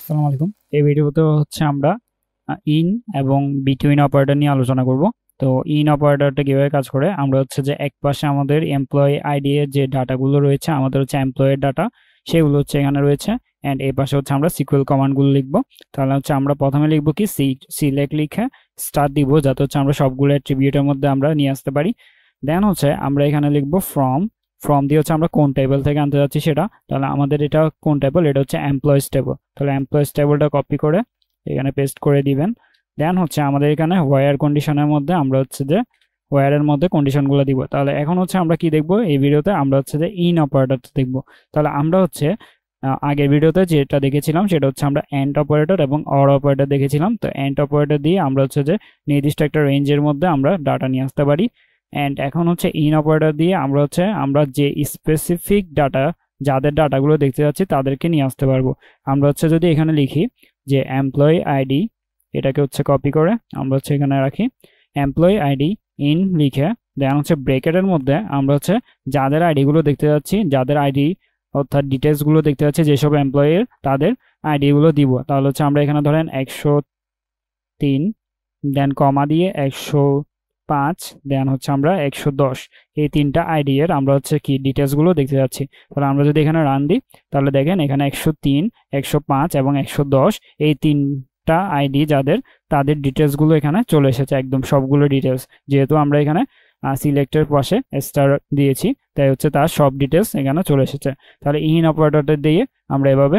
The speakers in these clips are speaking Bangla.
আসসালামু আলাইকুম। এই ভিডিওতে হচ্ছে আমরা ইন এবং বিটুইন অপারেটর নিয়ে আলোচনা করব। তো ইন অপারেটরটা কিভাবে কাজ করে, আমরা হচ্ছে যে এক পাশে আমাদের এমপ্লয়ি আইডি এর যে ডাটাগুলো রয়েছে, আমাদের হচ্ছে এমপ্লয়ের ডাটা, সেগুলো হচ্ছে এখানে রয়েছে। এন্ড এই পাশে হচ্ছে আমরা সিকিউএল কমান্ডগুলো লিখবো। তাহলে হচ্ছে আমরা প্রথমে লিখবো কি সিলেক্ট লিখে স্টার্ট দিব, যাতে হচ্ছে আমরা সবগুলো অ্যাট্রিবিউটের মধ্যে আমরা নিয়ে আসতে পারি। দেন হচ্ছে আমরা এখানে লিখবো ফ্রম। ফ্রম দিয়ে হচ্ছে আমরা কোন টেবিল থেকে আনতে যাচ্ছি সেটা। তাহলে আমাদের এটা কোন টেবিল, এটা হচ্ছে এমপ্লয়েজ টেবিল। তাহলে এমপ্লয়েজ টেবিলটা কপি করে এখানে পেস্ট করে দিবেন। দেন হচ্ছে আমাদের এখানে ওয়্যার কন্ডিশনের মধ্যে আমরা হচ্ছে যে ওয়্যারের মধ্যে কন্ডিশনগুলো দিব। তাহলে এখন হচ্ছে আমরা কি দেখব, এই ভিডিওতে আমরা হচ্ছে যে ইন অপারেটর দেখব। তাহলে আমরা হচ্ছে আগের ভিডিওতে যেটা দেখেছিলাম সেটা হচ্ছে আমরা এন্ড অপারেটর এবং অর অপারেটর দেখেছিলাম। তো এন্ড অপারেটর দিয়ে আমরা হচ্ছে যে নির্দিষ্ট একটা রেঞ্জের মধ্যে আমরা ডাটা নিয়ে আসতে পারি। অ্যান্ড এখন হচ্ছে ইন অপারেটর দিয়ে আমরা যে স্পেসিফিক ডাটা, যাদের ডাটাগুলো দেখতে যাচ্ছি তাদেরকে নিয়ে আসতে পারবো। আমরা হচ্ছে যদি এখানে লিখি যে এমপ্লয়ি আইডি, এটাকে হচ্ছে কপি করে আমরা হচ্ছে এখানে রাখি এমপ্লয়ি আইডি ইন লিখে, দেন হচ্ছে ব্রেকেটের মধ্যে আমরা হচ্ছে যাদের আইডিগুলো দেখতে যাচ্ছি, যাদের আইডি অর্থাৎ ডিটেলসগুলো দেখতে যাচ্ছি যেসব এমপ্লয়ির, তাদের আইডিগুলো দিব। তাহলে হচ্ছে আমরা এখানে ধরেন 103, দেন কমা দিয়ে 105, দেন হচ্ছে আমরা 110, এই তিনটা আইডি এর আমরা হচ্ছে কি ডিটেলসগুলো দেখতে যাচ্ছি। তাহলে আমরা যদি এখানে রান দিই, তাহলে দেখেন এখানে 103, 105 এবং 110 এই তিনটা আইডি যাদের, তাদের ডিটেলসগুলো এখানে চলে এসেছে, একদম সবগুলো ডিটেলস। যেহেতু আমরা এখানে সিলেক্টের পাশে স্টার দিয়েছি, তাই হচ্ছে তার সব ডিটেলস এখানে চলে এসেছে। তাহলে ইন অপারেটর দিয়ে আমরা এভাবে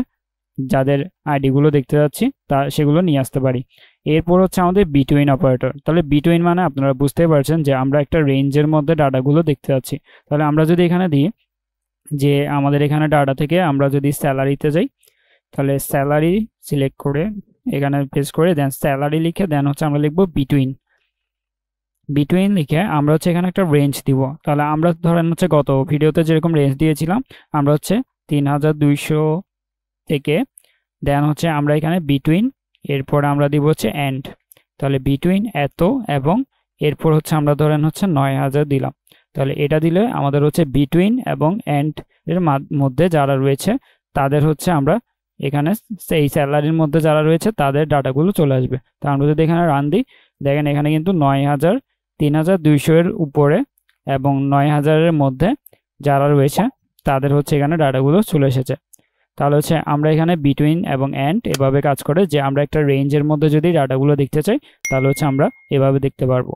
যাদের আইডিগুলো দেখতে যাচ্ছি তা সেগুলো নিয়ে আসতে পারি। এরপর হচ্ছে আমাদের বিটুইন অপারেটর। তাহলে বিটুইন মানে আপনারা বুঝতেই পারছেন যে আমরা একটা রেঞ্জের মধ্যে ডাটাগুলো দেখতে যাচ্ছি। তাহলে আমরা যদি এখানে দিই যে আমাদের এখানে ডাটা থেকে আমরা যদি স্যালারিতে যাই, তাহলে স্যালারি সিলেক্ট করে এখানে পেস্ট করে দেন স্যালারি লিখে দেন হচ্ছে আমরা লিখবো বিটুইন। বিটুইন লিখে আমরা হচ্ছে এখানে একটা রেঞ্জ দিব। তাহলে আমরা ধরেন হচ্ছে গত ভিডিওতে যেরকম রেঞ্জ দিয়েছিলাম, আমরা হচ্ছে 3200 থেকে, দেন হচ্ছে আমরা এখানে বিটুইন, এরপর আমরা দিব হচ্ছে এন্ড। তাহলে বিটুইন এত এবং এরপর হচ্ছে আমরা ধরেন হচ্ছে 9000 দিলাম। তাহলে এটা দিলে আমাদের হচ্ছে বিটুইন এবং এন্ড এর মধ্যে যারা রয়েছে তাদের হচ্ছে আমরা এখানে সেই স্যালারির মধ্যে যারা রয়েছে তাদের ডাটাগুলো চলে আসবে। তো আমরা যদি এখানে রান দিই, দেখেন এখানে কিন্তু 9000, 3200 এর উপরে এবং 9000-এর মধ্যে যারা রয়েছে তাদের হচ্ছে এখানে ডাটাগুলো চলে এসেছে। তাহলে হচ্ছে আমরা এখানে বিটুইন এবং এন্ড এভাবে কাজ করে যে আমরা একটা রেঞ্জের মধ্যে যদি ডাটাগুলো দেখতে চাই, তাহলে হচ্ছে আমরা এভাবে দেখতে পারবো।